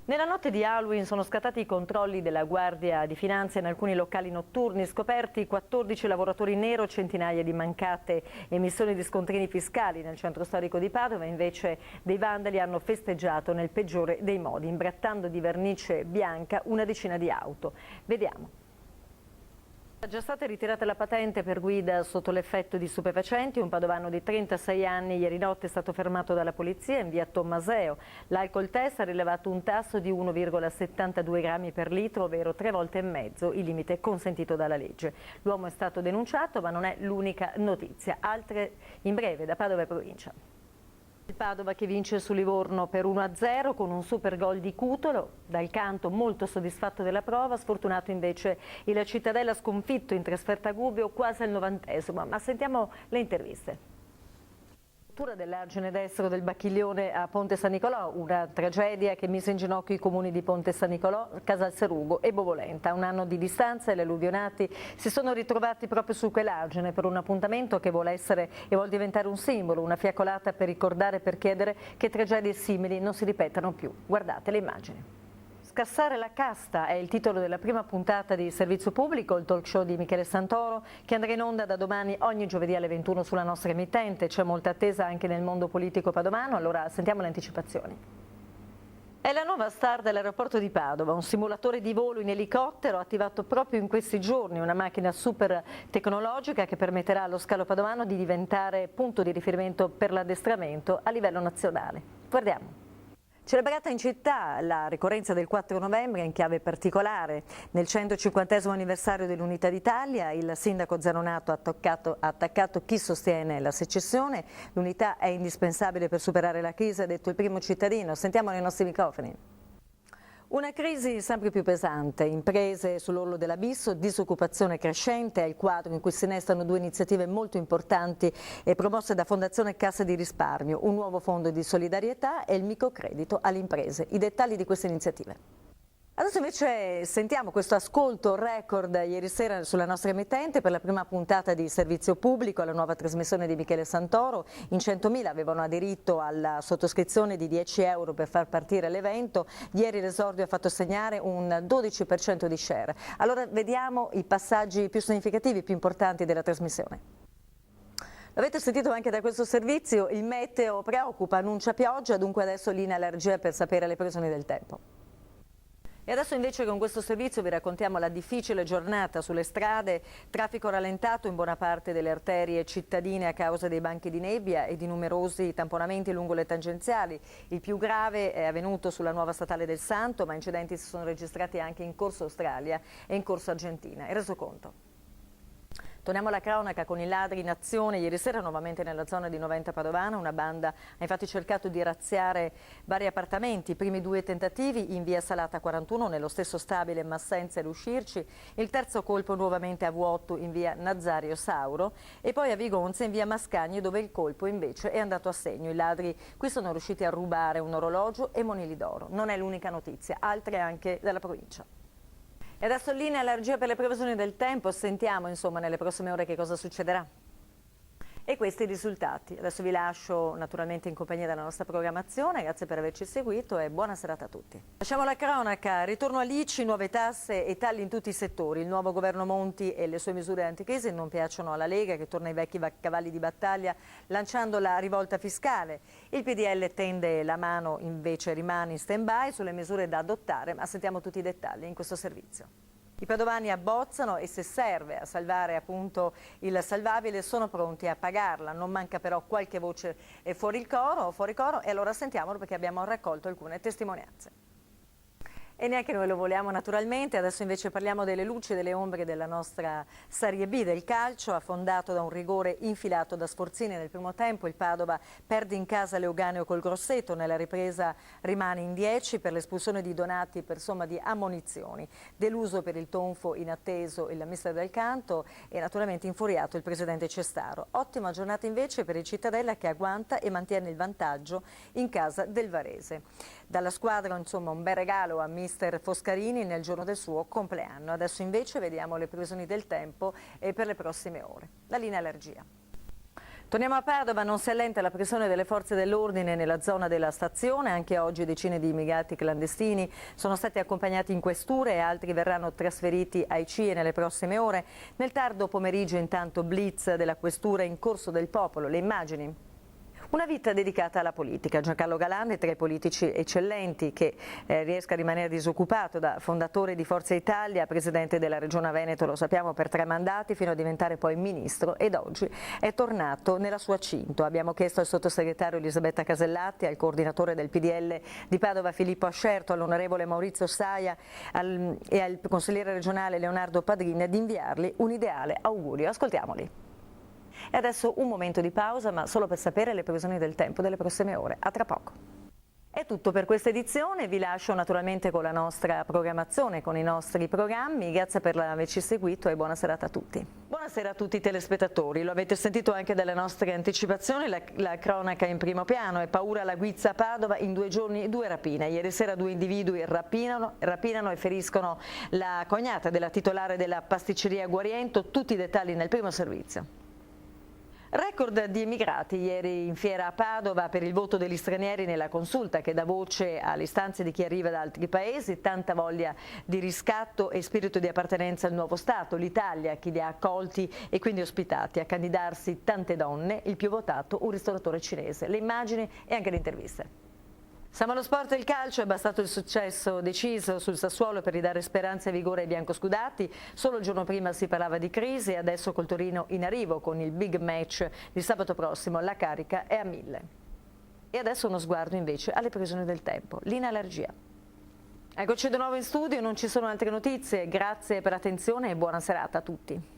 Nella notte di Halloween sono scattati i controlli della Guardia di Finanza in alcuni locali notturni, scoperti 14 lavoratori in nero, centinaia di mancate emissioni di scontrini fiscali nel centro storico di Padova. Invece dei vandali hanno festeggiato nel peggiore dei modi, imbrattando di vernice bianca una decina di auto. Vediamo. È già stata ritirata la patente per guida sotto l'effetto di stupefacenti. Un padovano di 36 anni ieri notte è stato fermato dalla polizia in via Tommaseo. L'alcol test ha rilevato un tasso di 1,72 grammi per litro, ovvero 3 volte e mezzo il limite consentito dalla legge. L'uomo è stato denunciato, ma non è l'unica notizia. Altre in breve da Padova e provincia. Il Padova che vince su Livorno per 1-0 con un super gol di Cutolo. Dal canto molto soddisfatto della prova, sfortunato invece il Cittadella sconfitto in trasferta a Gubbio quasi al 90°. Ma sentiamo le interviste. Dell'argine destro del Bacchiglione a Ponte San Nicolò, una tragedia che mise in ginocchio i comuni di Ponte San Nicolò, Casalserugo e Bovolenta. A un anno di distanza gli alluvionati si sono ritrovati proprio su quell'argine per un appuntamento che vuole essere e vuole diventare un simbolo, una fiaccolata per ricordare e per chiedere che tragedie simili non si ripetano più. Guardate le immagini. Scassare la casta è il titolo della prima puntata di Servizio Pubblico, il talk show di Michele Santoro, che andrà in onda da domani ogni giovedì alle 21 sulla nostra emittente. C'è molta attesa anche nel mondo politico padovano, allora sentiamo le anticipazioni. È la nuova star dell'aeroporto di Padova, un simulatore di volo in elicottero attivato proprio in questi giorni, una macchina super tecnologica che permetterà allo scalo padovano di diventare punto di riferimento per l'addestramento a livello nazionale. Guardiamo. Celebrata in città la ricorrenza del 4 novembre in chiave particolare. Nel 150° anniversario dell'Unità d'Italia il sindaco Zanonato ha attaccato chi sostiene la secessione. L'unità è indispensabile per superare la crisi, ha detto il primo cittadino. Sentiamo nei nostri microfoni. Una crisi sempre più pesante, imprese sull'orlo dell'abisso, disoccupazione crescente, è il quadro in cui si innestano due iniziative molto importanti e promosse da Fondazione Cassa di Risparmio, un nuovo fondo di solidarietà e il microcredito alle imprese. I dettagli di queste iniziative. Adesso invece sentiamo questo ascolto record ieri sera sulla nostra emittente per la prima puntata di Servizio Pubblico, la nuova trasmissione di Michele Santoro. In 100.000 avevano aderito alla sottoscrizione di 10 euro per far partire l'evento. Ieri l'esordio ha fatto segnare un 12% di share. Allora vediamo i passaggi più significativi, più importanti della trasmissione. L'avete sentito anche da questo servizio, il meteo preoccupa, annuncia pioggia, dunque adesso linea allergia per sapere le previsioni del tempo. E adesso invece con questo servizio vi raccontiamo la difficile giornata sulle strade, traffico rallentato in buona parte delle arterie cittadine a causa dei banchi di nebbia e di numerosi tamponamenti lungo le tangenziali. Il più grave è avvenuto sulla nuova statale del Santo, ma incidenti si sono registrati anche in Corso Australia e in Corso Argentina. Il resoconto. Torniamo alla cronaca con i ladri in azione. Ieri sera nuovamente nella zona di Noventa Padovana una banda ha infatti cercato di razziare vari appartamenti. I primi due tentativi in via Salata 41 nello stesso stabile ma senza riuscirci. Il terzo colpo nuovamente a vuoto in via Nazario Sauro e poi a Vigonza in via Mascagni dove il colpo invece è andato a segno. I ladri qui sono riusciti a rubare un orologio e monili d'oro. Non è l'unica notizia, altre anche dalla provincia. E adesso linea allergia per le previsioni del tempo, sentiamo insomma nelle prossime ore che cosa succederà. E questi i risultati. Adesso vi lascio naturalmente in compagnia della nostra programmazione, grazie per averci seguito e buona serata a tutti. Lasciamo la cronaca, ritorno all'ICI, nuove tasse e tagli in tutti i settori. Il nuovo governo Monti e le sue misure anticrisi non piacciono alla Lega che torna ai vecchi cavalli di battaglia lanciando la rivolta fiscale. Il PDL tende la mano, invece rimane in stand-by sulle misure da adottare, ma sentiamo tutti i dettagli in questo servizio. I padovani abbozzano e se serve a salvare appunto il salvabile sono pronti a pagarla, non manca però qualche voce fuori coro e allora sentiamolo perché abbiamo raccolto alcune testimonianze. E neanche noi lo vogliamo naturalmente, adesso invece parliamo delle luci e delle ombre della nostra Serie B del calcio, affondato da un rigore infilato da Sforzini nel primo tempo, il Padova perde in casa Leuganeo col Grosseto, nella ripresa rimane in 10 per l'espulsione di Donati per somma di ammonizioni, deluso per il tonfo inatteso il mister del Canto e naturalmente infuriato il presidente Cestaro. Ottima giornata invece per il Cittadella che agguanta e mantiene il vantaggio in casa del Varese. Dalla squadra insomma un bel regalo a mister Foscarini nel giorno del suo compleanno. Adesso invece vediamo le previsioni del tempo per le prossime ore. La linea allergia. Torniamo a Padova, non si allenta la pressione delle forze dell'ordine nella zona della stazione. Anche oggi decine di immigrati clandestini sono stati accompagnati in questure e altri verranno trasferiti ai CIE nelle prossime ore. Nel tardo pomeriggio intanto blitz della questura in Corso del Popolo. Le immagini. Una vita dedicata alla politica. Giancarlo Galan è tra i politici eccellenti che riesca a rimanere disoccupato da fondatore di Forza Italia, presidente della Regione Veneto, lo sappiamo, per 3 mandati fino a diventare poi ministro, ed oggi è tornato nella sua Cinto. Abbiamo chiesto al sottosegretario Elisabetta Casellati, al coordinatore del PDL di Padova Filippo Ascerto, all'onorevole Maurizio Saia e al consigliere regionale Leonardo Padrin di inviargli un ideale augurio. Ascoltiamoli. E adesso un momento di pausa, ma solo per sapere le previsioni del tempo delle prossime ore. A tra poco. È tutto per questa edizione, vi lascio naturalmente con la nostra programmazione, con i nostri programmi. Grazie per averci seguito e buona serata a tutti. Buonasera a tutti i telespettatori, lo avete sentito anche dalle nostre anticipazioni, la cronaca in primo piano. È paura alla guizza a Padova, in 2 giorni 2 rapine. Ieri sera 2 individui rapinano e feriscono la cognata della titolare della pasticceria Guariento. Tutti i dettagli nel primo servizio. Record di immigrati ieri in fiera a Padova per il voto degli stranieri nella consulta che dà voce alle istanze di chi arriva da altri paesi, tanta voglia di riscatto e spirito di appartenenza al nuovo Stato, l'Italia, chi li ha accolti e quindi ospitati, a candidarsi tante donne, il più votato un ristoratore cinese. Le immagini e anche le interviste. Siamo allo sport e il calcio, è bastato il successo deciso sul Sassuolo per ridare speranza e vigore ai biancoscudati. Solo il giorno prima si parlava di crisi e adesso col Torino in arrivo con il big match di sabato prossimo la carica è a 1000. E adesso uno sguardo invece alle previsioni del tempo, l'inallergia. Eccoci di nuovo in studio, non ci sono altre notizie, grazie per l'attenzione e buona serata a tutti.